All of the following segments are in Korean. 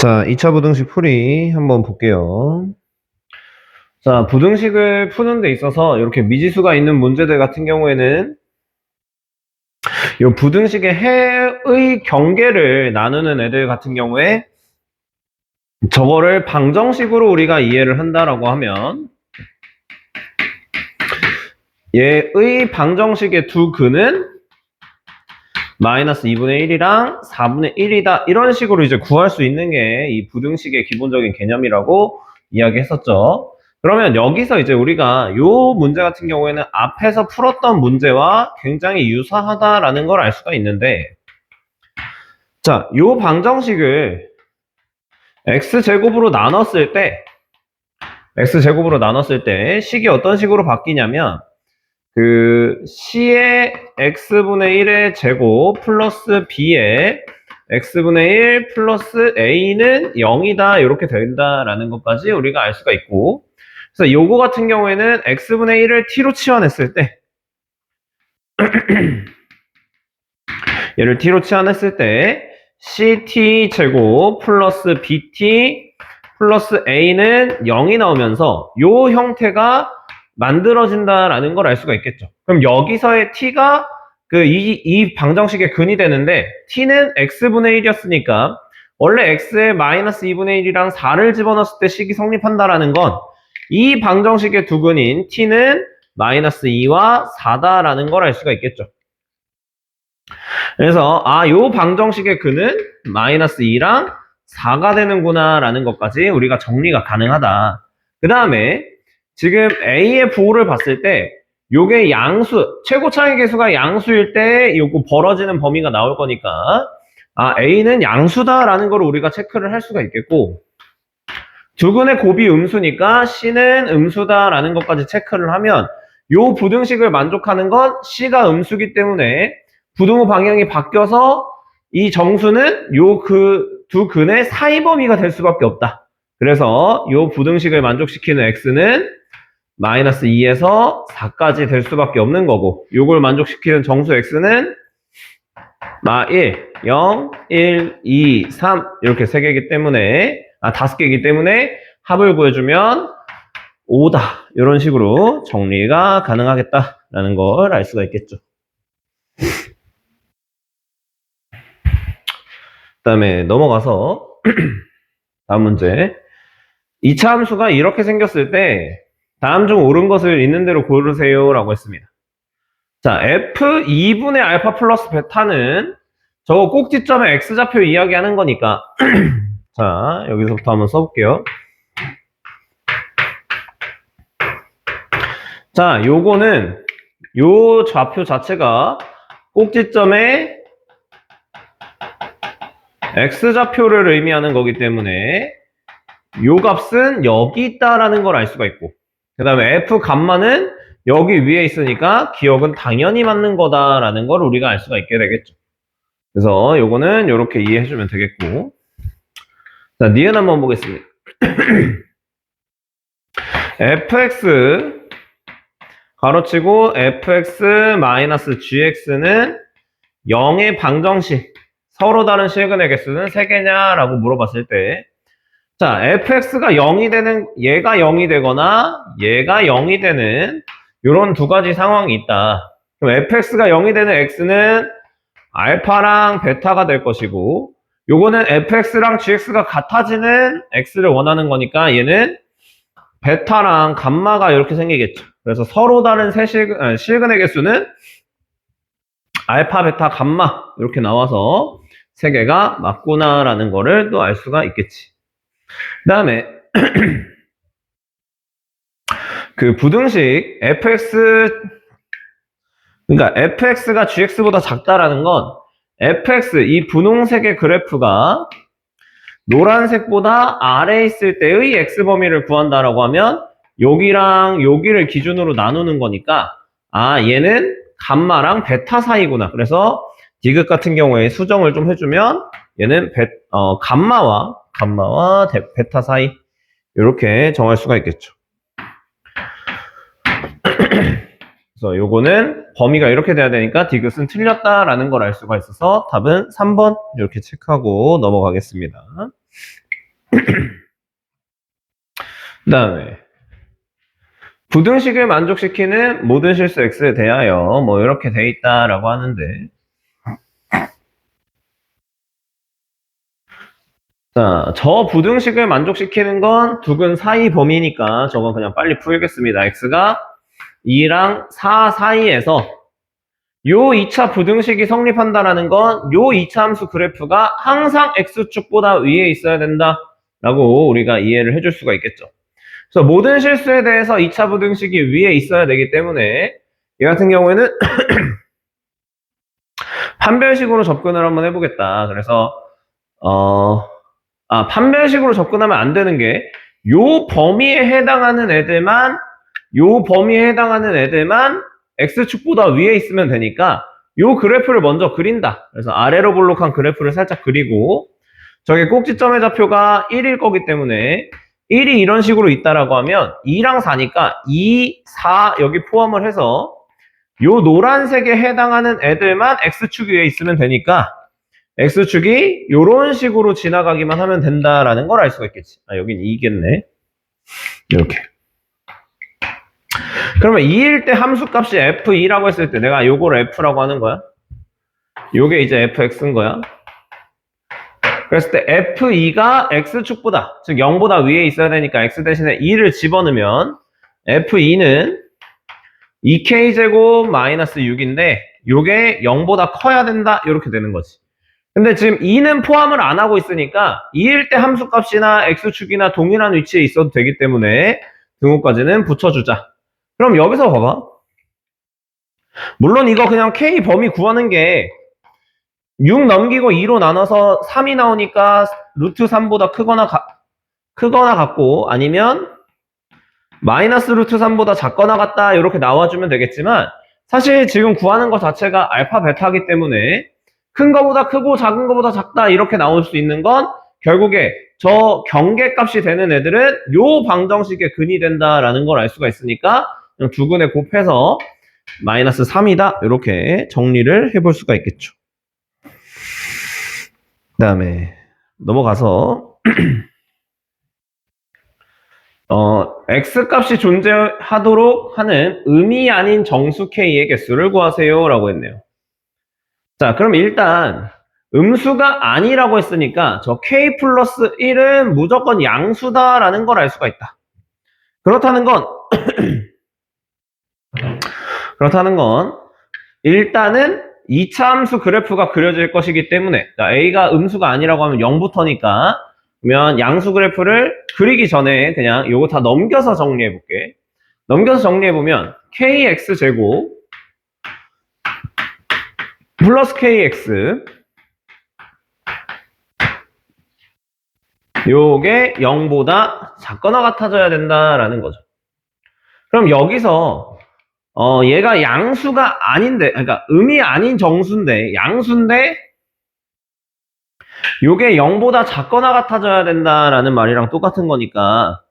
자, 2차 부등식 풀이 한번 볼게요. 자, 부등식을 푸는 데 있어서 이렇게 미지수가 있는 문제들 같은 경우에는 이 부등식의 해의 경계를 나누는 애들 같은 경우에 저거를 방정식으로 우리가 이해를 한다라고 하면 얘의 방정식의 두 근은 마이너스 2분의 1이랑 4분의 1이다. 이런 식으로 이제 구할 수 있는 게 이 부등식의 기본적인 개념이라고 이야기했었죠. 그러면 여기서 이제 우리가 요 문제 같은 경우에는 앞에서 풀었던 문제와 굉장히 유사하다라는 걸 알 수가 있는데, 자, 요 방정식을 x제곱으로 나눴을 때 식이 어떤 식으로 바뀌냐면 C의 x분의 1의 제곱 플러스 B의 x분의 1 플러스 A는 0이다 이렇게 된다라는 것까지 우리가 알 수가 있고, 그래서 요거 같은 경우에는 x분의 1을 t로 치환했을 때 얘를 t로 치환했을 때 ct 제곱 플러스 bt 플러스 A는 0이 나오면서 요 형태가 만들어진다라는 걸 알 수가 있겠죠. 그럼 여기서의 t가 이 방정식의 근이 되는데, t는 x분의 1이었으니까 원래 x에 마이너스 2분의 1이랑 4를 집어넣었을 때 식이 성립한다라는 건 이 방정식의 두 근인 t는 마이너스 2와 4다라는 걸 알 수가 있겠죠. 그래서 요 방정식의 근은 마이너스 2랑 4가 되는구나 라는 것까지 우리가 정리가 가능하다. 그 다음에 지금 A의 부호를 봤을 때 요게 양수, 최고 차이 계수가 양수일 때 요거 벌어지는 범위가 나올 거니까 A는 양수다라는 걸 우리가 체크를 할 수가 있겠고, 두 근의 곱이 음수니까 C는 음수다라는 것까지 체크를 하면 요 부등식을 만족하는 건 C가 음수기 때문에 부등호 방향이 바뀌어서 이 정수는 요 두 근의 사이 범위가 될 수밖에 없다. 그래서 요 부등식을 만족시키는 x는 마이너스 2에서 4까지 될 수밖에 없는 거고, 요걸 만족시키는 정수 x는 1, 0, 1, 2, 3 이렇게 3개이기 때문에 5개이기 때문에 합을 구해주면 5다. 이런 식으로 정리가 가능하겠다라는 걸 알 수가 있겠죠. 그 다음에 넘어가서 다음 문제. 2차 함수가 이렇게 생겼을 때 다음 중 옳은 것을 있는 대로 고르세요 라고 했습니다. 자, f2분의 알파 플러스 베타는 저거 꼭지점에 x좌표 이야기하는 거니까 자, 여기서부터 한번 써볼게요. 자, 요거는 요 좌표 자체가 꼭지점에 x좌표를 의미하는 거기 때문에 요 값은 여기 있다라는 걸 알 수가 있고, 그 다음에 f 감마는 여기 위에 있으니까 기억은 당연히 맞는 거다라는 걸 우리가 알 수가 있게 되겠죠. 그래서 요거는 요렇게 이해해주면 되겠고, 자, 니은 한번 보겠습니다. fx 가로치고 fx 마이너스 gx는 0의 방정식, 서로 다른 실근의 개수는 3개냐 라고 물어봤을 때, 자, fx가 0이 되는, 얘가 0이 되거나 얘가 0이 되는 요런 두 가지 상황이 있다. 그럼 fx가 0이 되는 x는 알파랑 베타가 될 것이고, 요거는 fx랑 gx가 같아지는 x를 원하는 거니까 얘는 베타랑 감마가 이렇게 생기겠죠. 그래서 서로 다른 실근의 개수는 알파, 베타, 감마 이렇게 나와서 3개가 맞구나라는 거를 또 알 수가 있겠지. 그 다음에 그 부등식 그러니까 fx가 gx보다 작다라는 건 fx, 이 분홍색의 그래프가 노란색보다 아래에 있을 때의 x 범위를 구한다라고 하면 여기랑 여기를 기준으로 나누는 거니까 얘는 감마랑 베타 사이구나. 그래서 디귿 같은 경우에 수정을 좀 해주면 얘는 감마와 베타 사이 이렇게 정할 수가 있겠죠. 그래서 요거는 범위가 이렇게 돼야 되니까 디귿은 틀렸다라는 걸 알 수가 있어서 답은 3번 이렇게 체크하고 넘어가겠습니다. 그 다음에 부등식을 만족시키는 모든 실수 x에 대하여 뭐 이렇게 돼 있다라고 하는데, 자, 저 부등식을 만족시키는 건 두근 사이 범위니까 저건 그냥 빨리 풀겠습니다. x가 2랑 4 사이에서 요 2차 부등식이 성립한다라는 건 요 2차 함수 그래프가 항상 x축보다 위에 있어야 된다라고 우리가 이해를 해줄 수가 있겠죠. 그래서 모든 실수에 대해서 2차 부등식이 위에 있어야 되기 때문에 이 같은 경우에는 판별식으로 접근을 한번 해보겠다. 그래서 판별식으로 접근하면 안 되는 게 요 범위에 해당하는 애들만 x축보다 위에 있으면 되니까 요 그래프를 먼저 그린다. 그래서 아래로 볼록한 그래프를 살짝 그리고 저게 꼭지점의 좌표가 1일 거기 때문에 1이 이런 식으로 있다라고 하면 2랑 4니까 2, 4 여기 포함을 해서 요 노란색에 해당하는 애들만 x축 위에 있으면 되니까 x축이 요런 식으로 지나가기만 하면 된다라는 걸 알 수가 있겠지. 여긴 2겠네. 이렇게. 그러면 2일 때 함수값이 f2라고 했을 때 내가 요걸 f라고 하는 거야. 요게 이제 fx인 거야. 그랬을 때 f2가 x축보다, 즉 0보다 위에 있어야 되니까 x 대신에 2를 집어넣으면 f2는 2k제곱 마이너스 6인데 요게 0보다 커야 된다 이렇게 되는 거지. 근데 지금 2는 포함을 안 하고 있으니까 2일 때 함수값이나 x축이나 동일한 위치에 있어도 되기 때문에 등호까지는 붙여주자. 그럼 여기서 봐봐. 물론 이거 그냥 k 범위 구하는 게 6 넘기고 2로 나눠서 3이 나오니까 루트 3보다 크거나 같고 아니면 마이너스 루트 3보다 작거나 같다 이렇게 나와주면 되겠지만 사실 지금 구하는 것 자체가 알파 베타이기 때문에 큰 거보다 크고 작은 거보다 작다 이렇게 나올 수 있는 건 결국에 저 경계값이 되는 애들은 요 방정식의 근이 된다라는 걸 알 수가 있으니까 그냥 두 근에 곱해서 마이너스 3이다 이렇게 정리를 해볼 수가 있겠죠. 그 다음에 넘어가서 x값이 존재하도록 하는 음이 아닌 정수 k의 개수를 구하세요 라고 했네요. 자, 그럼 일단 음수가 아니라고 했으니까 저 k 플러스 1은 무조건 양수다라는 걸 알 수가 있다. 그렇다는 건 일단은 2차 함수 그래프가 그려질 것이기 때문에 a가 음수가 아니라고 하면 0부터니까 그러면 양수 그래프를 그리기 전에 그냥 요거 다 넘겨서 정리해 볼게. 넘겨서 정리해 보면 kx제곱 플러스 kx 요게 0보다 작거나 같아져야 된다라는 거죠. 그럼 여기서 얘가 양수가 아닌데, 그러니까 음이 아닌 정수인데 양수인데 요게 0보다 작거나 같아져야 된다라는 말이랑 똑같은 거니까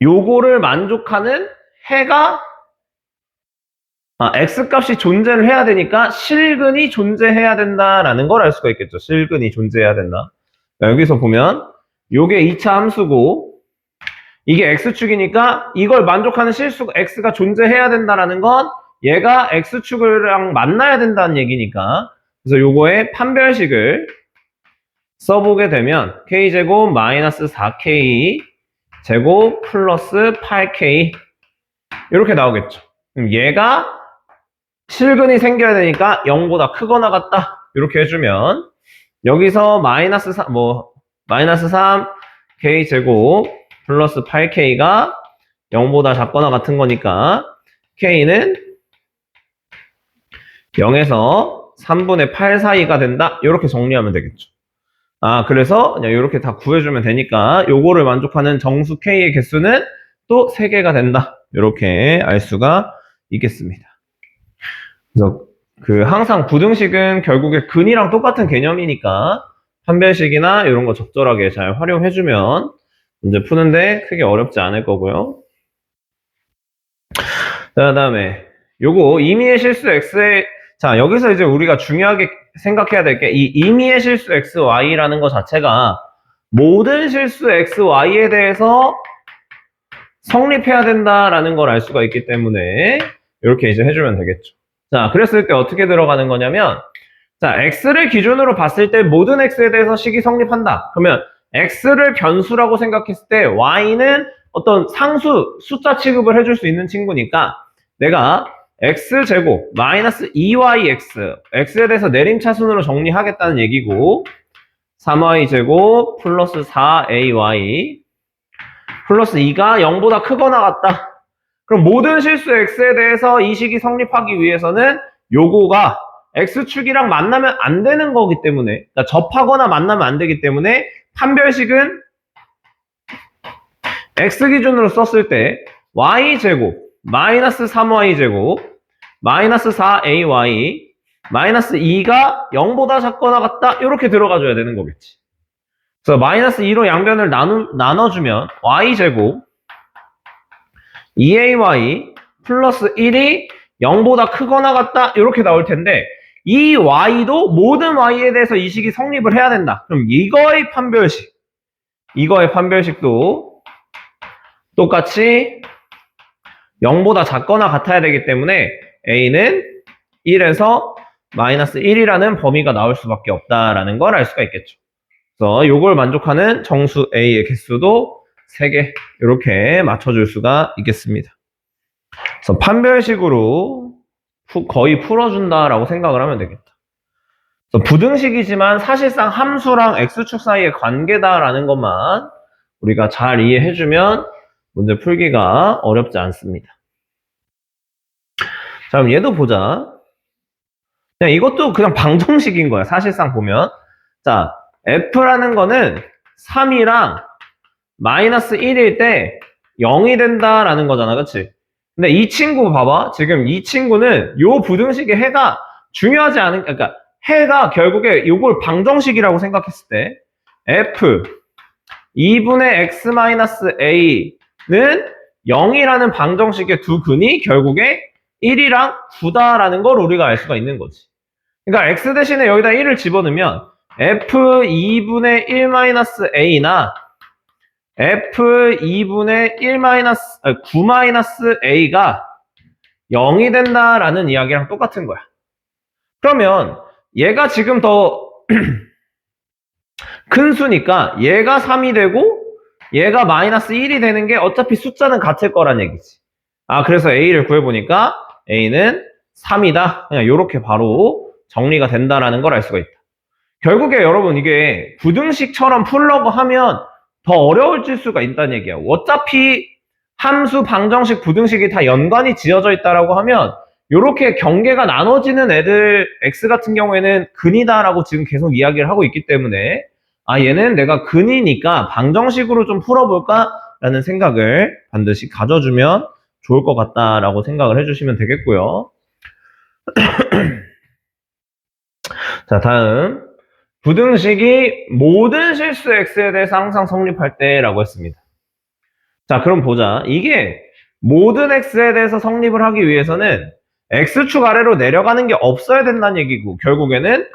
요거를 만족하는 해가 x값이 존재를 해야 되니까 실근이 존재해야 된다라는 걸 알 수가 있겠죠. 실근이 존재해야 된다. 여기서 보면 요게 2차 함수고 이게 x축이니까 이걸 만족하는 실수가 x가 존재해야 된다라는 건 얘가 x축이랑 만나야 된다는 얘기니까 그래서 요거의 판별식을 써보게 되면 k제곱 마이너스 4k 제곱 플러스 8k 이렇게 나오겠죠. 그럼 얘가 실근이 생겨야 되니까 0보다 크거나 같다 이렇게 해주면 여기서 마이너스 3k 제곱 플러스 8k가 0보다 작거나 같은 거니까 k는 0에서 3분의 8 사이가 된다 이렇게 정리하면 되겠죠. 그래서 그냥 이렇게 다 구해주면 되니까 요거를 만족하는 정수 k의 개수는 또 3개가 된다 이렇게 알 수가 있겠습니다. 그래서 항상 부등식은 결국에 근이랑 똑같은 개념이니까 판별식이나 이런 거 적절하게 잘 활용해주면 문제 푸는데 크게 어렵지 않을 거고요. 자, 그다음에 요거 임의의 실수 x의 자, 여기서 이제 우리가 중요하게 생각해야 될 게 이 임의의 실수 x, y라는 것 자체가 모든 실수 x, y에 대해서 성립해야 된다라는 걸 알 수가 있기 때문에 이렇게 이제 해주면 되겠죠. 자, 그랬을 때 어떻게 들어가는 거냐면, 자, x를 기준으로 봤을 때 모든 x에 대해서 식이 성립한다. 그러면 x를 변수라고 생각했을 때 y는 어떤 상수, 숫자 취급을 해줄 수 있는 친구니까 내가 x제곱 마이너스 2yx, x에 대해서 내림차순으로 정리하겠다는 얘기고 3y제곱 플러스 4ay 플러스 2가 0보다 크거나 같다. 그럼 모든 실수 x에 대해서 이 식이 성립하기 위해서는 요거가 x축이랑 만나면 안 되는 거기 때문에, 그러니까 접하거나 만나면 안 되기 때문에 판별식은 x 기준으로 썼을 때 y제곱 마이너스 3y제곱 마이너스 4ay 마이너스 2가 0보다 작거나 같다 이렇게 들어가줘야 되는 거겠지. 그래서 마이너스 2로 양변을 나눠주면 y제곱 2ay 플러스 1이 0보다 크거나 같다 이렇게 나올 텐데 이 y도 모든 y에 대해서 이 식이 성립을 해야 된다. 그럼 이거의 판별식도 똑같이 0보다 작거나 같아야 되기 때문에 a는 1에서 마이너스 1이라는 범위가 나올 수밖에 없다라는 걸 알 수가 있겠죠. 그래서 이걸 만족하는 정수 a의 개수도 3개 이렇게 맞춰줄 수가 있겠습니다. 그래서 판별식으로 거의 풀어준다라고 생각을 하면 되겠다. 그래서 부등식이지만 사실상 함수랑 x축 사이의 관계다라는 것만 우리가 잘 이해해주면 문제 풀기가 어렵지 않습니다. 자, 그럼 얘도 보자. 그냥 이것도 그냥 방정식인 거야. 사실상 보면. 자, f라는 거는 3이랑 마이너스 1일 때 0이 된다라는 거잖아. 그치? 근데 이 친구 봐봐. 지금 이 친구는 요 부등식의 해가 중요하지 않은, 그러니까 해가 결국에 요걸 방정식이라고 생각했을 때 f 2분의 x 마이너스 a는 0이라는 방정식의 두 근이 결국에 1이랑 9다라는 걸 우리가 알 수가 있는 거지. 그러니까 x 대신에 여기다 1을 집어넣으면 f 2분의 1 마이너스 a나 f 2분의 9 마이너스 a가 0이 된다라는 이야기랑 똑같은 거야. 그러면 얘가 지금 더 큰 수니까 얘가 3이 되고 얘가 마이너스 1이 되는 게 어차피 숫자는 같을 거란 얘기지. 아, 그래서 a를 구해보니까 a는 3이다. 그냥 이렇게 바로 정리가 된다라는 걸 알 수가 있다. 결국에 여러분 이게 부등식처럼 풀려고 하면 더 어려워질 수가 있다는 얘기야. 어차피 함수, 방정식, 부등식이 다 연관이 지어져 있다라고 하면 이렇게 경계가 나눠지는 애들 x 같은 경우에는 근이다라고 지금 계속 이야기를 하고 있기 때문에 아, 얘는 내가 근이니까 방정식으로 좀 풀어볼까라는 생각을 반드시 가져주면 좋을 것 같다라고 생각을 해주시면 되겠고요. 자, 다음 부등식이 모든 실수 x에 대해서 항상 성립할 때라고 했습니다. 자, 그럼 보자. 이게 모든 x에 대해서 성립을 하기 위해서는 x축 아래로 내려가는 게 없어야 된다는 얘기고 결국에는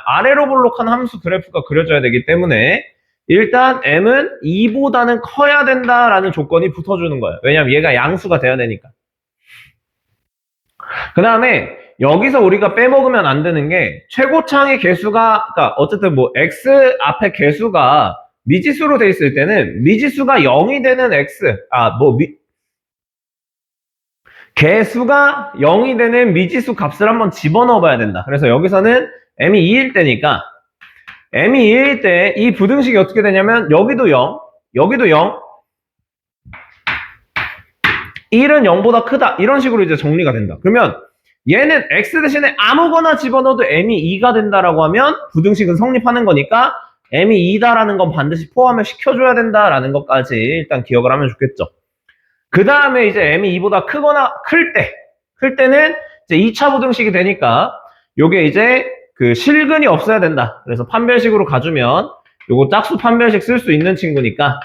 아래로 볼록한 함수 그래프가 그려져야 되기 때문에 일단 m은 2보다는 커야 된다라는 조건이 붙어주는 거예요. 왜냐면 얘가 양수가 돼야 되니까. 그 다음에 여기서 우리가 빼먹으면 안 되는 게 최고창의 개수가, 그러니까 어쨌든 뭐 x 앞에 개수가 미지수로 돼 있을 때는 미지수가 0이 되는 개수가 0이 되는 미지수 값을 한번 집어넣어 봐야 된다. 그래서 여기서는 m이 2일 때니까 m이 2일 때 이 부등식이 어떻게 되냐면 여기도 0, 여기도 0, 1은 0보다 크다. 이런 식으로 이제 정리가 된다. 그러면 얘는 x 대신에 아무거나 집어넣어도 m이 2가 된다라고 하면 부등식은 성립하는 거니까 m이 2다라는 건 반드시 포함을 시켜줘야 된다라는 것까지 일단 기억을 하면 좋겠죠. 그 다음에 이제 m이 2보다 클 때는 이제 2차 부등식이 되니까 요게 이제 그 실근이 없어야 된다. 그래서 판별식으로 가주면 요거 짝수 판별식 쓸 수 있는 친구니까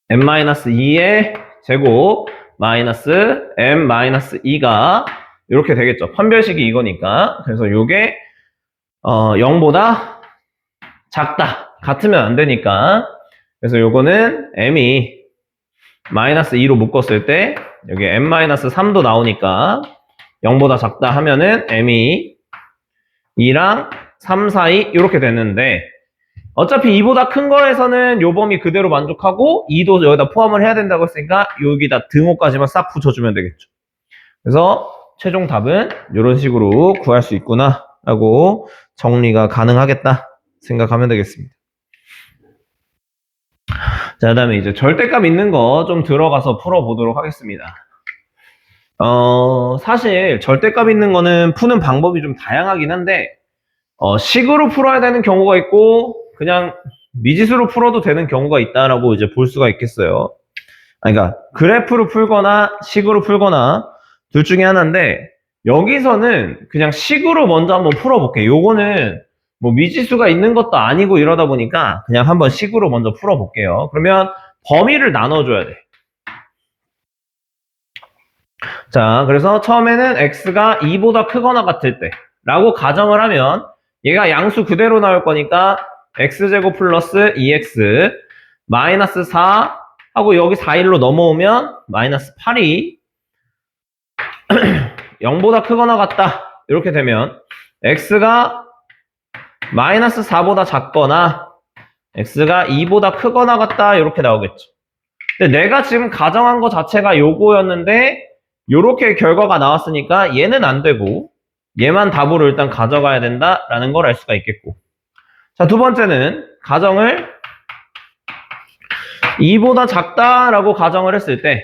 m-2의 제곱 마이너스 m-2가 이렇게 되겠죠. 판별식이 이거니까. 그래서 요게 0보다 작다. 같으면 안 되니까. 그래서 요거는 m이 마이너스 2로 묶었을 때 여기 m-3도 나오니까 0보다 작다 하면은 m이 2랑 3 사이 이렇게 됐는데 어차피 2보다 큰 거에서는 요 범위 그대로 만족하고 2도 여기다 포함을 해야 된다고 했으니까 여기다 등호까지만 싹 붙여주면 되겠죠. 그래서 최종 답은 이런 식으로 구할 수 있구나 라고 정리가 가능하겠다 생각하면 되겠습니다. 자, 그 다음에 이제 절대값 있는 거 좀 들어가서 풀어보도록 하겠습니다. 사실 절대값 있는 거는 푸는 방법이 좀 다양하긴 한데 식으로 풀어야 되는 경우가 있고 그냥 미지수로 풀어도 되는 경우가 있다라고 이제 볼 수가 있겠어요. 그러니까 그래프로 풀거나 식으로 풀거나 둘 중에 하나인데 여기서는 그냥 식으로 먼저 한번 풀어볼게요. 요거는 뭐 미지수가 있는 것도 아니고 이러다 보니까 그냥 한번 식으로 먼저 풀어볼게요. 그러면 범위를 나눠줘야 돼. 자, 그래서 처음에는 x가 2보다 크거나 같을 때 라고 가정을 하면 얘가 양수 그대로 나올 거니까 x제곱 플러스 2x 마이너스 4 하고 여기 4일로 넘어오면 마이너스 8이 0보다 크거나 같다 이렇게 되면 x가 마이너스 4보다 작거나 x가 2보다 크거나 같다 이렇게 나오겠죠. 근데 내가 지금 가정한 거 자체가 요거였는데 요렇게 결과가 나왔으니까 얘는 안 되고 얘만 답으로 일단 가져가야 된다라는 걸 알 수가 있겠고. 자, 두 번째는 가정을 2보다 작다라고 가정을 했을 때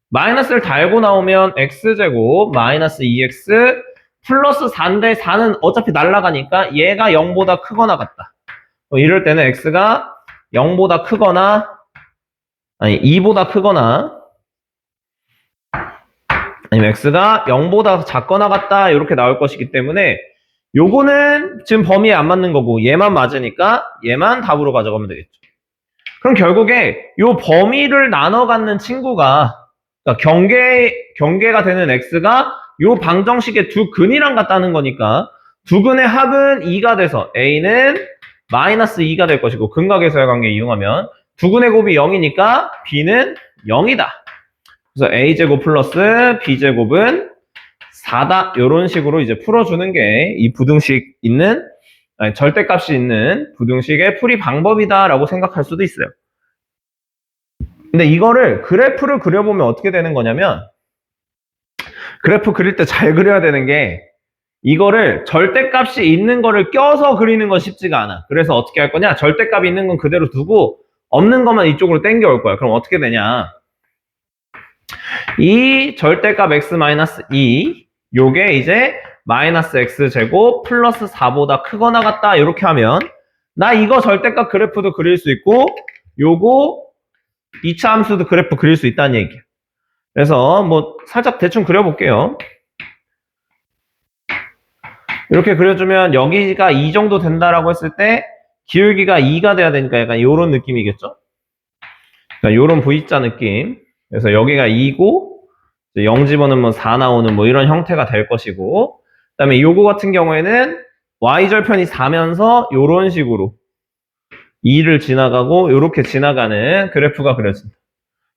마이너스를 달고 나오면 x제곱 마이너스 2x 플러스 4인데 4는 어차피 날아가니까 얘가 0보다 크거나 같다. 이럴 때는 x가 0보다 크거나 아니 2보다 크거나 아니면 x가 0보다 작거나 같다 이렇게 나올 것이기 때문에 요거는 지금 범위에 안 맞는 거고 얘만 맞으니까 얘만 답으로 가져가면 되겠죠. 그럼 결국에 요 범위를 나눠 갖는 친구가 그러니까 경계가 되는 x가 요 방정식의 두 근이랑 같다는 거니까 두 근의 합은 2가 돼서 a는 마이너스 2가 될 것이고 근각에서의 관계 이용하면 두 근의 곱이 0이니까 b는 0이다. 그래서 a제곱 플러스 b제곱은 4다. 이런 식으로 이제 풀어주는 게 이 부등식 있는 아니, 절대값이 있는 부등식의 풀이 방법이다라고 생각할 수도 있어요. 근데 이거를 그래프를 그려보면 어떻게 되는 거냐면 그래프 그릴 때 잘 그려야 되는 게 이거를 절대값이 있는 거를 껴서 그리는 건 쉽지가 않아. 그래서 어떻게 할 거냐? 절대값이 있는 건 그대로 두고 없는 것만 이쪽으로 당겨올 거야. 그럼 어떻게 되냐? 이 절대값 x-2 요게 이제 마이너스 x제곱 플러스 4보다 크거나 같다 이렇게 하면 나 이거 절대값 그래프도 그릴 수 있고 요거 2차 함수도 그래프 그릴 수 있다는 얘기야. 그래서 뭐 살짝 대충 그려볼게요. 이렇게 그려주면 여기가 2 정도 된다라고 했을 때 기울기가 2가 돼야 되니까 약간 이런 느낌이겠죠? 그러니까 이런 V자 느낌. 그래서 여기가 2고 0 집어넣으면 4 나오는 뭐 이런 형태가 될 것이고 그 다음에 요거 같은 경우에는 y절편이 4면서 이런 식으로 2를 지나가고 이렇게 지나가는 그래프가 그려진다.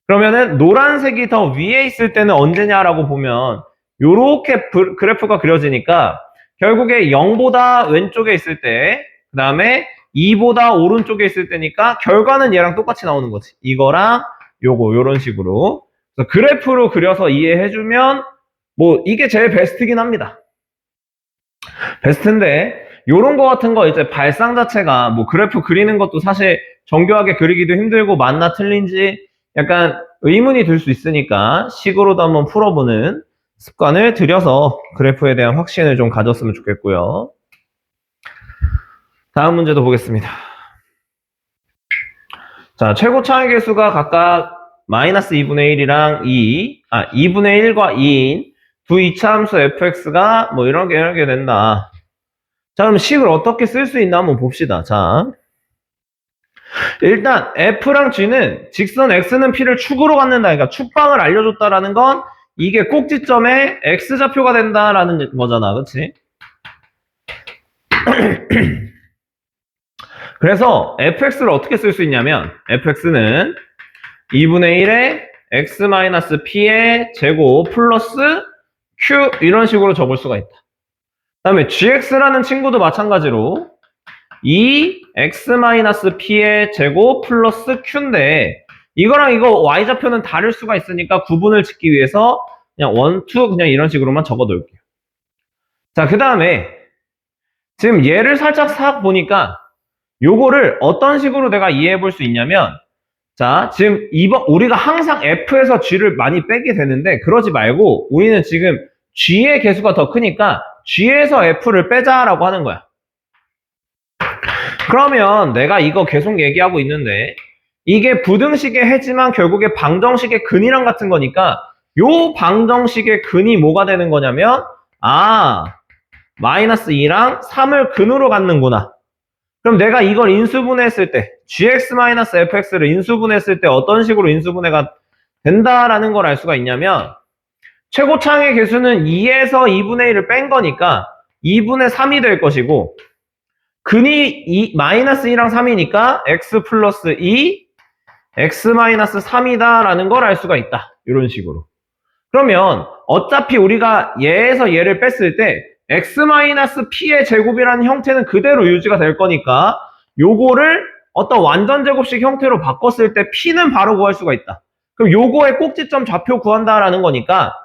그러면은 노란색이 더 위에 있을 때는 언제냐라고 보면 요렇게 그래프가 그려지니까 결국에 0보다 왼쪽에 있을 때 그 다음에 2보다 오른쪽에 있을 때니까 결과는 얘랑 똑같이 나오는 거지. 이거랑 요거 요런 식으로 그래서 그래프로 그려서 이해해주면 뭐 이게 제일 베스트긴 합니다. 베스트인데 요런 거 같은 거 이제 발상 자체가 뭐 그래프 그리는 것도 사실 정교하게 그리기도 힘들고 맞나 틀린지 약간 의문이 들 수 있으니까 식으로도 한번 풀어보는 습관을 들여서 그래프에 대한 확신을 좀 가졌으면 좋겠고요. 다음 문제도 보겠습니다. 자, 최고 차의 개수가 각각 마이너스 2분의 1이랑 2분의 1과 2인 두 2차 함수 fx가 뭐 이렇게 된다. 자, 그럼 식을 어떻게 쓸 수 있나 한번 봅시다. 자, 일단 f랑 g는 직선 x는 p를 축으로 갖는다. 그러니까 축방을 알려줬다라는 건 이게 꼭지점의 x좌표가 된다라는 거잖아. 그치? 그래서 fx를 어떻게 쓸 수 있냐면 fx는 2분의 1에 x-p의 제곱 플러스 q 이런 식으로 적을 수가 있다. 그 다음에 gx라는 친구도 마찬가지로 2x-p의 제곱 플러스 q인데 이거랑 이거 y좌표는 다를 수가 있으니까 구분을 짓기 위해서 그냥 1, 2 그냥 이런 식으로만 적어 놓을게요. 자, 그 다음에 지금 얘를 살짝 싹 보니까 요거를 어떤 식으로 내가 이해해 볼 수 있냐면 자, 지금 우리가 항상 f에서 g를 많이 빼게 되는데 그러지 말고 우리는 지금 g의 개수가 더 크니까 g에서 f를 빼자라고 하는 거야. 그러면 내가 이거 계속 얘기하고 있는데 이게 부등식의 해지만 결국에 방정식의 근이랑 같은 거니까 요 방정식의 근이 뭐가 되는 거냐면 마이너스 2랑 3을 근으로 갖는구나. 그럼 내가 이걸 인수분해했을 때 gx-fx를 인수분해했을 때 어떤 식으로 인수분해가 된다라는 걸 알 수가 있냐면 최고창의 개수는 2에서 2분의 1을 뺀 거니까 2분의 3이 될 것이고 근이 마이너스 2랑 3이니까 x 플러스 2 x 마이너스 3이다 라는 걸 알 수가 있다. 이런 식으로. 그러면 어차피 우리가 얘에서 얘를 뺐을 때 x-p의 제곱이라는 형태는 그대로 유지가 될 거니까 요거를 어떤 완전 제곱식 형태로 바꿨을 때 p는 바로 구할 수가 있다. 그럼 요거의 꼭지점 좌표 구한다라는 거니까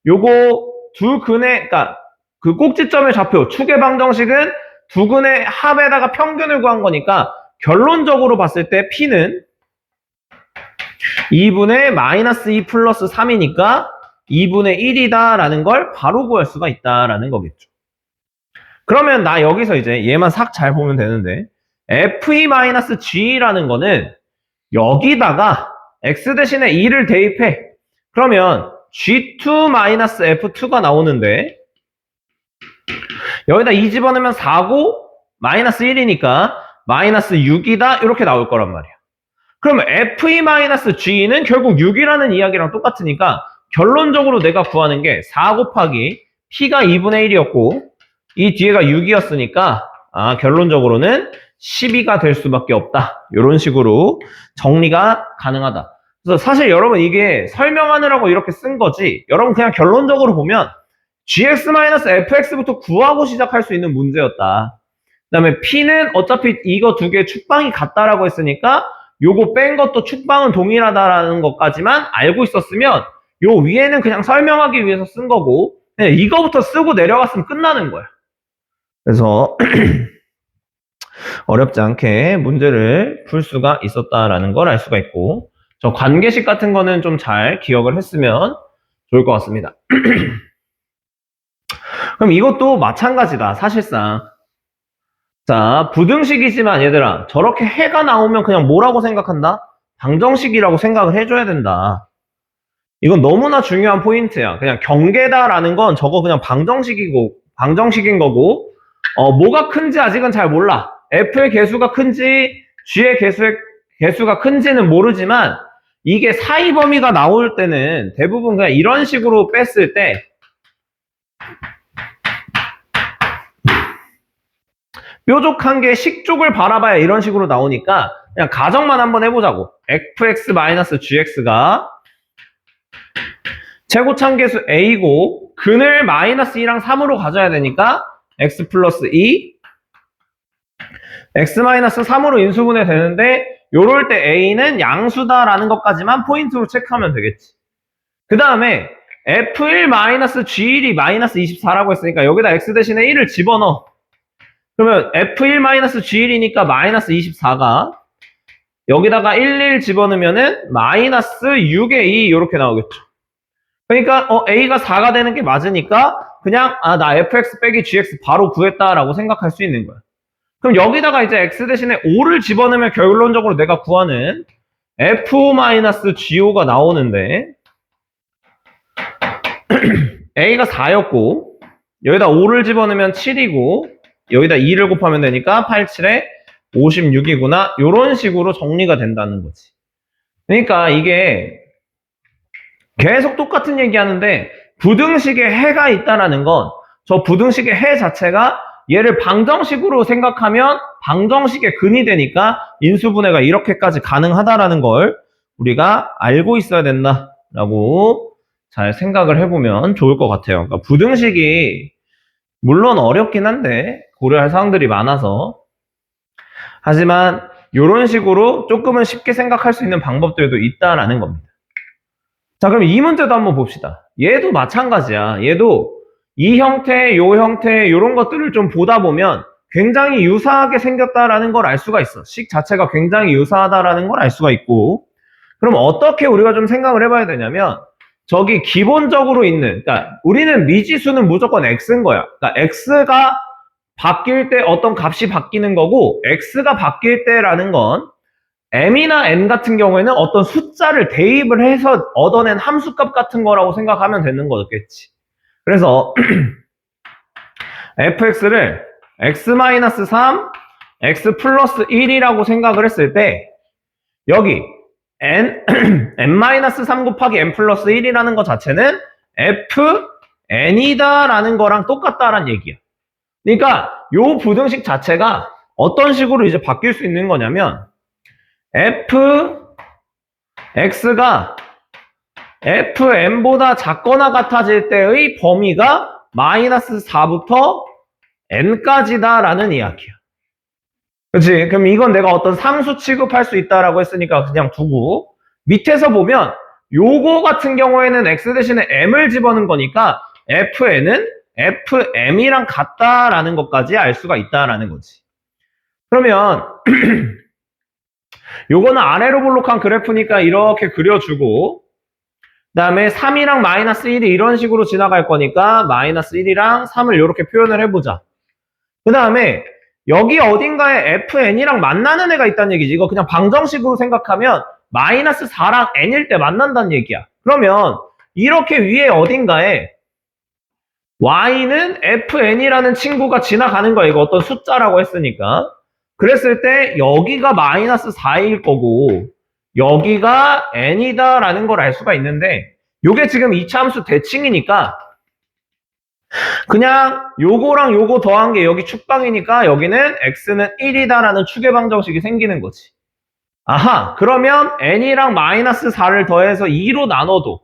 요거 두 근의 그러니까 그 꼭지점의 좌표 축의 방정식은 두 근의 합에다가 평균을 구한 거니까 결론적으로 봤을 때 p는 2분의 마이너스 2 플러스 3이니까 2분의 1이다 라는 걸 바로 구할 수가 있다라는 거겠죠. 그러면 나 여기서 이제 얘만 싹 잘 보면 되는데 fe-g라는 거는 여기다가 x 대신에 2를 대입해. 그러면 g2-f2가 나오는데 여기다 2 집어넣으면 4고 마이너스 1이니까 마이너스 6이다 이렇게 나올 거란 말이야. 그러면 fe-g는 결국 6이라는 이야기랑 똑같으니까 결론적으로 내가 구하는 게 4 곱하기 p가 2분의 1이었고 이 뒤에가 6이었으니까 결론적으로는 12가 될 수밖에 없다. 이런 식으로 정리가 가능하다. 그래서 사실 여러분 이게 설명하느라고 이렇게 쓴 거지 여러분 그냥 결론적으로 보면 gx-fx부터 구하고 시작할 수 있는 문제였다. 그 다음에 p는 어차피 이거 두 개 축방이 같다라고 했으니까 요거 뺀 것도 축방은 동일하다라는 것까지만 알고 있었으면 요 위에는 그냥 설명하기 위해서 쓴 거고 이거부터 쓰고 내려갔으면 끝나는 거야. 그래서 어렵지 않게 문제를 풀 수가 있었다라는 걸 알 수가 있고 저 관계식 같은 거는 좀 잘 기억을 했으면 좋을 것 같습니다. 그럼 이것도 마찬가지다. 사실상 자 부등식이지만 얘들아 저렇게 해가 나오면 그냥 뭐라고 생각한다? 방정식이라고 생각을 해줘야 된다. 이건 너무나 중요한 포인트야. 그냥 경계다라는 건 저거 그냥 방정식인 거고 뭐가 큰지 아직은 잘 몰라. f의 개수가 큰지 g의 개수가 큰지는 모르지만 이게 사이 범위가 나올 때는 대부분 그냥 이런 식으로 뺐을 때 뾰족한 게 식쪽을 바라봐야 이런 식으로 나오니까 그냥 가정만 한번 해보자고. fx-gx가 최고참계수 a고 근을 마이너스 2랑 3으로 가져야 되니까 x 플러스 2 x 마이너스 3으로 인수분해 되는데 요럴 때 a는 양수다라는 것까지만 포인트로 체크하면 되겠지. 그 다음에 f1-g1이 마이너스 24라고 했으니까 여기다 x 대신에 1을 집어넣어. 그러면 f1-g1이니까 마이너스 24가 여기다가 1 집어넣으면은 마이너스 6의 2 이렇게 나오겠죠. 그러니까 a가 4가 되는 게 맞으니까 그냥 나 fx 빼기 gx 바로 구했다라고 생각할 수 있는 거야. 그럼 여기다가 이제 x 대신에 5를 집어넣으면 결론적으로 내가 구하는 f-go 가 나오는데 a가 4였고 여기다 5를 집어넣으면 7이고 여기다 2를 곱하면 되니까 8, 7에 56이구나. 이런 식으로 정리가 된다는 거지. 그러니까 이게 계속 똑같은 얘기 하는데 부등식에 해가 있다라는 건 저 부등식의 해 자체가 얘를 방정식으로 생각하면 방정식의 근이 되니까 인수분해가 이렇게까지 가능하다라는 걸 우리가 알고 있어야 된다라고 잘 생각을 해보면 좋을 것 같아요. 그러니까 부등식이 물론 어렵긴 한데 고려할 사항들이 많아서 하지만 이런 식으로 조금은 쉽게 생각할 수 있는 방법들도 있다라는 겁니다. 자, 그럼 이 문제도 한번 봅시다. 얘도 마찬가지야. 얘도 이 형태, 요 형태, 요런 것들을 좀 보다 보면 굉장히 유사하게 생겼다라는 걸 알 수가 있어. 식 자체가 굉장히 유사하다라는 걸 알 수가 있고. 그럼 어떻게 우리가 좀 생각을 해봐야 되냐면 저기 기본적으로 있는, 그러니까 우리는 미지수는 무조건 x인 거야. 그러니까 x가 바뀔 때 어떤 값이 바뀌는 거고 x가 바뀔 때라는 건 m이나 n 같은 경우에는 어떤 숫자를 대입을 해서 얻어낸 함수값 같은 거라고 생각하면 되는 거겠지. 그래서 fx를 x-3, x 플러스 1이라고 생각을 했을 때 여기 n-3 곱하기 n 플러스 1이라는 것 자체는 fn이다라는 거랑 똑같다라는 얘기야. 그러니까 요 부등식 자체가 어떤 식으로 이제 바뀔 수 있는 거냐면 fx가 fn보다 작거나 같아질 때의 범위가 마이너스 4부터 n까지다라는 이야기야. 그치? 그럼 이건 내가 어떤 상수 취급할 수 있다라고 했으니까 그냥 두고 밑에서 보면 요거 같은 경우에는 x 대신에 m을 집어넣은 거니까 fn은 fm이랑 같다라는 것까지 알 수가 있다라는 거지. 그러면 요거는 아래로 볼록한 그래프니까 이렇게 그려주고 그 다음에 3이랑 마이너스 1이 이런 식으로 지나갈 거니까 마이너스 1이랑 3을 이렇게 표현을 해보자. 그 다음에 여기 어딘가에 fn이랑 만나는 애가 있다는 얘기지. 이거 그냥 방정식으로 생각하면 마이너스 4랑 n일 때 만난다는 얘기야. 그러면 이렇게 위에 어딘가에 y는 fn이라는 친구가 지나가는 거야. 이거 어떤 숫자라고 했으니까. 그랬을 때 여기가 마이너스 4일 거고 여기가 n이다라는 걸 알 수가 있는데 요게 지금 이차함수 대칭이니까 그냥 요거랑 요거 더한 게 여기 축방이니까 여기는 x는 1이다라는 추계 방정식이 생기는 거지. 아하, 그러면 n이랑 마이너스 4를 더해서 2로 나눠도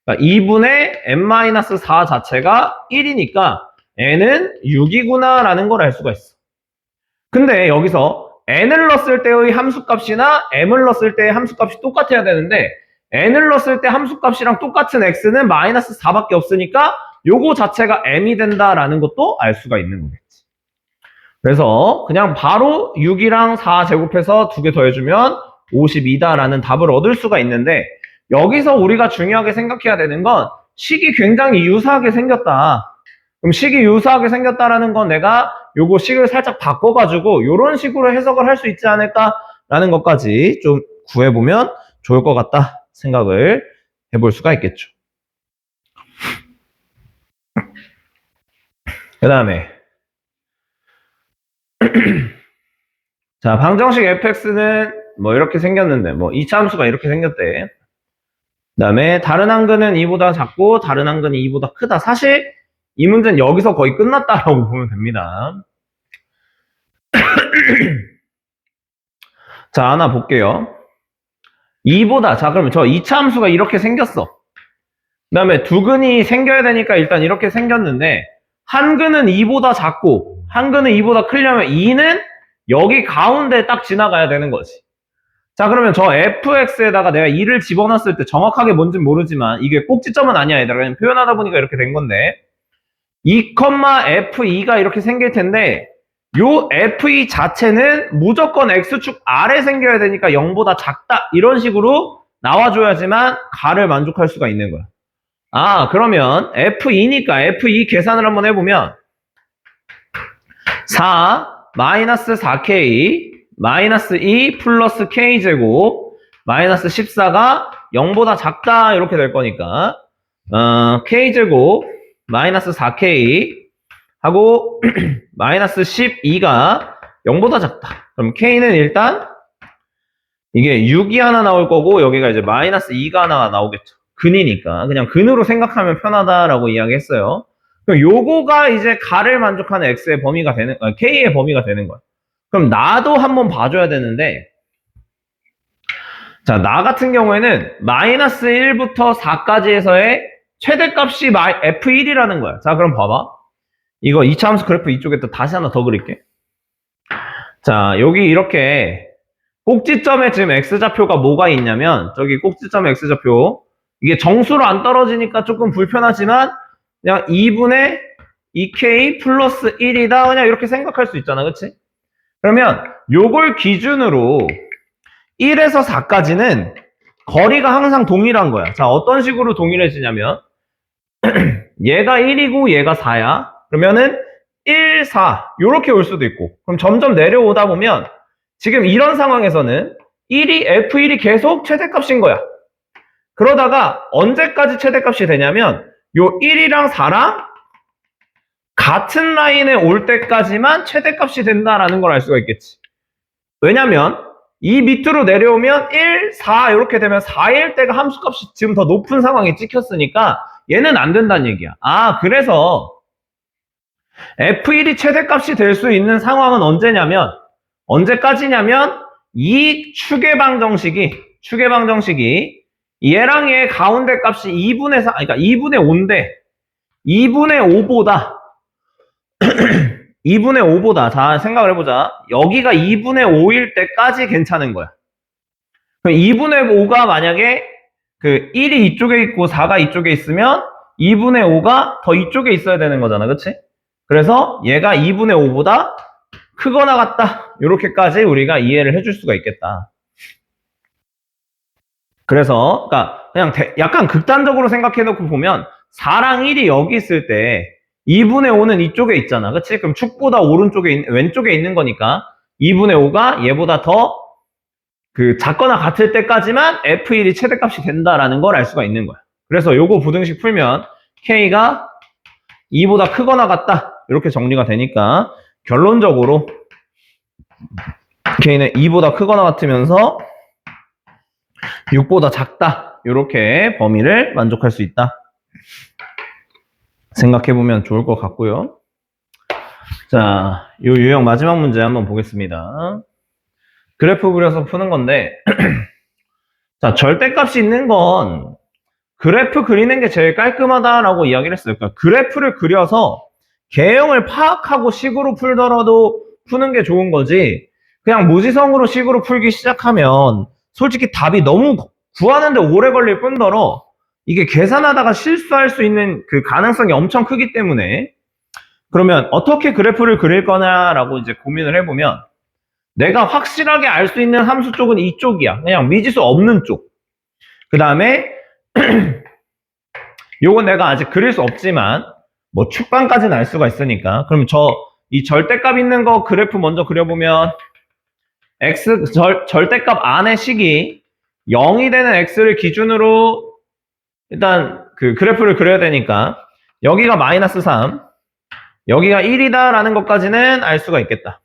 그러니까 2분의 n-4 자체가 1이니까 n은 6이구나 라는 걸 알 수가 있어. 근데 여기서 n을 넣었을 때의 함수값이나 m을 넣었을 때의 함수값이 똑같아야 되는데 n을 넣었을 때 함수값이랑 똑같은 x는 마이너스 4밖에 없으니까 요거 자체가 m이 된다라는 것도 알 수가 있는 거겠지. 그래서 그냥 바로 6이랑 4 제곱해서 2개 더해주면 52다라는 답을 얻을 수가 있는데 여기서 우리가 중요하게 생각해야 되는 건 식이 굉장히 유사하게 생겼다. 그럼 식이 유사하게 생겼다라는 건 내가 요거 식을 살짝 바꿔가지고 요런 식으로 해석을 할 수 있지 않을까라는 것까지 좀 구해보면 좋을 것 같다 생각을 해볼 수가 있겠죠. 그 다음에 자, 방정식 fx는 뭐 이렇게 생겼는데 뭐 이차함수가 이렇게 생겼대. 그 다음에 다른 한근은 2보다 작고 다른 한근이 2보다 크다. 사실 이 문제는 여기서 거의 끝났다라고 보면 됩니다. 자, 하나 볼게요. 2보다, 자, 그러면 저 이차함수가 이렇게 생겼어. 그 다음에 두 근이 생겨야 되니까 일단 이렇게 생겼는데 한 근은 2보다 작고 한 근은 2보다 크려면 2는 여기 가운데 딱 지나가야 되는 거지. 자, 그러면 저 fx에다가 내가 2를 집어넣었을 때 정확하게 뭔진 모르지만 이게 꼭지점은 아니야 얘들아. 그냥 표현하다 보니까 이렇게 된 건데 2, f2가 이렇게 생길 텐데 요 f2 자체는 무조건 x축 아래 생겨야 되니까 0보다 작다 이런 식으로 나와줘야지만 가를 만족할 수가 있는 거야. 아, 그러면 f2니까 f2 계산을 한번 해보면 4 마이너스 4k 마이너스 2 플러스 k제곱 마이너스 14가 0보다 작다 이렇게 될 거니까 k제곱 마이너스 4k 하고 마이너스 12가 0보다 작다. 그럼 k는 일단 이게 6이 하나 나올 거고 여기가 이제 마이너스 2가 하나 나오겠죠. 근이니까 그냥 근으로 생각하면 편하다라고 이야기했어요. 그럼 요거가 이제 가를 만족하는 x의 범위가 되는 k의 범위가 되는 거야. 그럼 나도 한번 봐줘야 되는데, 자, 나 같은 경우에는 마이너스 1부터 4까지에서의 최대값이 f1이라는 거야. 자, 그럼 봐봐. 이거 이차함수 그래프 이쪽에 또 다시 하나 더 그릴게. 자, 여기 이렇게 꼭지점에 지금 x좌표가 뭐가 있냐면, 저기 꼭지점에 x좌표, 이게 정수로 안 떨어지니까 조금 불편하지만 그냥 2분의 2k 플러스 1이다, 그냥 이렇게 생각할 수 있잖아, 그치? 그러면 요걸 기준으로 1에서 4까지는 거리가 항상 동일한 거야. 자, 어떤 식으로 동일해지냐면 얘가 1이고 얘가 4야. 그러면은 1, 4 요렇게 올 수도 있고, 그럼 점점 내려오다 보면 지금 이런 상황에서는 1이 f1이 계속 최대값인 거야. 그러다가 언제까지 최대값이 되냐면 요 1이랑 4랑 같은 라인에 올 때까지만 최대값이 된다라는 걸 알 수가 있겠지. 왜냐면 이 밑으로 내려오면 1, 4 이렇게 되면 4일 때가 함수값이 지금 더 높은 상황에 찍혔으니까 얘는 안 된다는 얘기야. 아, 그래서 f1이 최대값이 될 수 있는 상황은 언제까지냐면 이 추계방정식이 얘랑 얘 가운데 값이 2분의 4, 그러니까 2분의 5인데 2분의 5보다 2분의 5보다, 자, 생각을 해보자. 여기가 2분의 5일 때까지 괜찮은 거야. 그럼 2분의 5가 만약에 그 1이 이쪽에 있고 4가 이쪽에 있으면 2분의 5가 더 이쪽에 있어야 되는 거잖아, 그치? 그래서 얘가 2분의 5보다 크거나 같다, 요렇게까지 우리가 이해를 해줄 수가 있겠다. 그래서 그러니까 그냥 약간 극단적으로 생각해놓고 보면 4랑 1이 여기 있을 때 2분의 5는 이쪽에 있잖아, 그치? 그럼 축보다 왼쪽에 있는 거니까 2분의 5가 얘보다 더 작거나 같을 때까지만 f1이 최대값이 된다라는 걸 알 수가 있는 거야. 그래서 요거 부등식 풀면 k가 2보다 크거나 같다, 이렇게 정리가 되니까 결론적으로 k는 2보다 크거나 같으면서 6보다 작다, 이렇게 범위를 만족할 수 있다 생각해보면 좋을 것 같고요. 자, 요 유형 마지막 문제 한번 보겠습니다. 그래프 그려서 푸는 건데 자, 절대값이 있는 건 그래프 그리는 게 제일 깔끔하다라고 이야기를 했어요. 그러니까 그래프를 그려서 개형을 파악하고 식으로 풀더라도 푸는 게 좋은 거지, 그냥 무지성으로 식으로 풀기 시작하면 솔직히 답이 너무 구하는데 오래 걸릴 뿐더러 이게 계산하다가 실수할 수 있는 그 가능성이 엄청 크기 때문에, 그러면 어떻게 그래프를 그릴 거냐라고 이제 고민을 해보면 내가 확실하게 알 수 있는 함수 쪽은 이쪽이야. 그냥 미지수 없는 쪽. 그 다음에 요건 내가 아직 그릴 수 없지만 뭐 축방까지는 알 수가 있으니까, 그럼 이 절대값 있는 거 그래프 먼저 그려보면 절대값 안의 식이 0이 되는 x를 기준으로 일단 그 그래프를 그려야 되니까 여기가 마이너스 3, 여기가 1이다 라는 것까지는 알 수가 있겠다.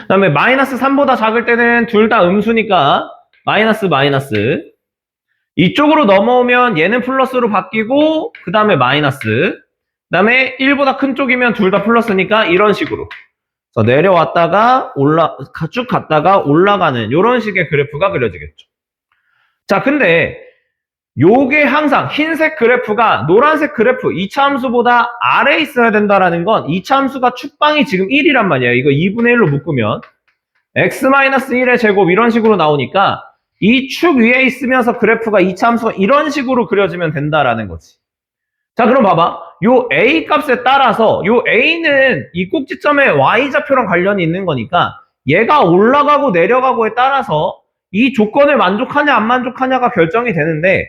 그 다음에 마이너스 3보다 작을 때는 둘 다 음수니까 마이너스 이쪽으로 넘어오면 얘는 플러스로 바뀌고 그 다음에 마이너스, 그 다음에 1보다 큰 쪽이면 둘 다 플러스니까 이런 식으로 내려왔다가 쭉 갔다가 올라가는 이런 식의 그래프가 그려지겠죠. 자, 근데 요게 항상 흰색 그래프가 노란색 그래프 2차 함수보다 아래에 있어야 된다라는 건 2차 함수가 축방이 지금 1이란 말이에요. 이거 2분의 1로 묶으면 x-1의 제곱 이런 식으로 나오니까 이 축 위에 있으면서 그래프가 2차 함수가 이런 식으로 그려지면 된다라는 거지. 자, 그럼 봐봐. 요 a 값에 따라서 요 a는 이 꼭지점에 y좌표랑 관련이 있는 거니까 얘가 올라가고 내려가고에 따라서 이 조건을 만족하냐 안 만족하냐가 결정이 되는데,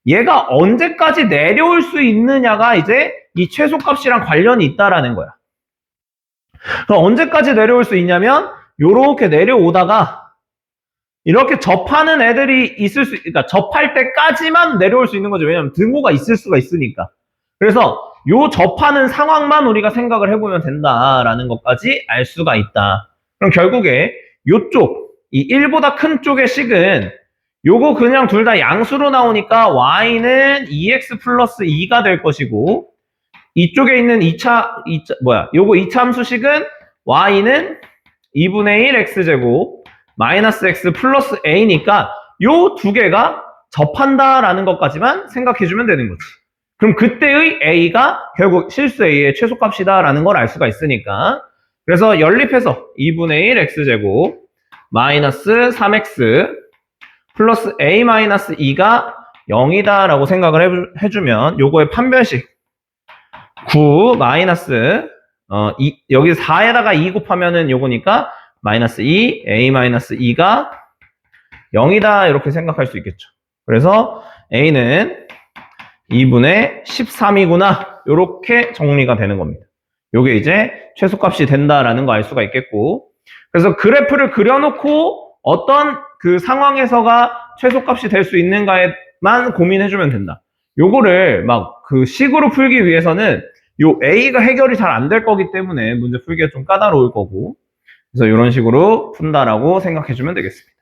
얘가 언제까지 내려올 수 있느냐가 이제 이 최소값이랑 관련이 있다라는 거야. 그럼 언제까지 내려올 수 있냐면 요렇게 내려오다가 이렇게 접하는 애들이 그러니까 접할 때까지만 내려올 수 있는 거죠. 왜냐면 등호가 있을 수가 있으니까. 그래서 요 접하는 상황만 우리가 생각을 해보면 된다라는 것까지 알 수가 있다. 그럼 결국에 요쪽, 이 1보다 큰 쪽의 식은 요거 그냥 둘 다 양수로 나오니까 y는 2x 플러스 2가 될 것이고 이쪽에 있는 요거 2차 함수식은 y는 2분의 1 x제곱 마이너스 x 플러스 a니까 요 두 개가 접한다라는 것까지만 생각해주면 되는 거지. 그럼 그때의 a가 결국 실수 a의 최소값이다라는 걸 알 수가 있으니까 그래서 연립해서 2분의 1 x제곱 마이너스 3x 플러스 a 마이너스 2가 0이다라고 생각을 해주면 요거의 판별식 9 마이너스 여기 4에다가 2 곱하면은 요거니까 마이너스 2 a 마이너스 2가 0이다 이렇게 생각할 수 있겠죠. 그래서 a는 2분의 13이구나 이렇게 정리가 되는 겁니다. 요게 이제 최소값이 된다라는 거 알 수가 있겠고 그래서 그래프를 그려놓고 어떤 그 상황에서가 최소값이 될 수 있는가에만 고민해주면 된다. 요거를 막 그 식으로 풀기 위해서는 요 A가 해결이 잘 안 될 거기 때문에 문제 풀기가 좀 까다로울 거고 그래서 이런 식으로 푼다라고 생각해주면 되겠습니다.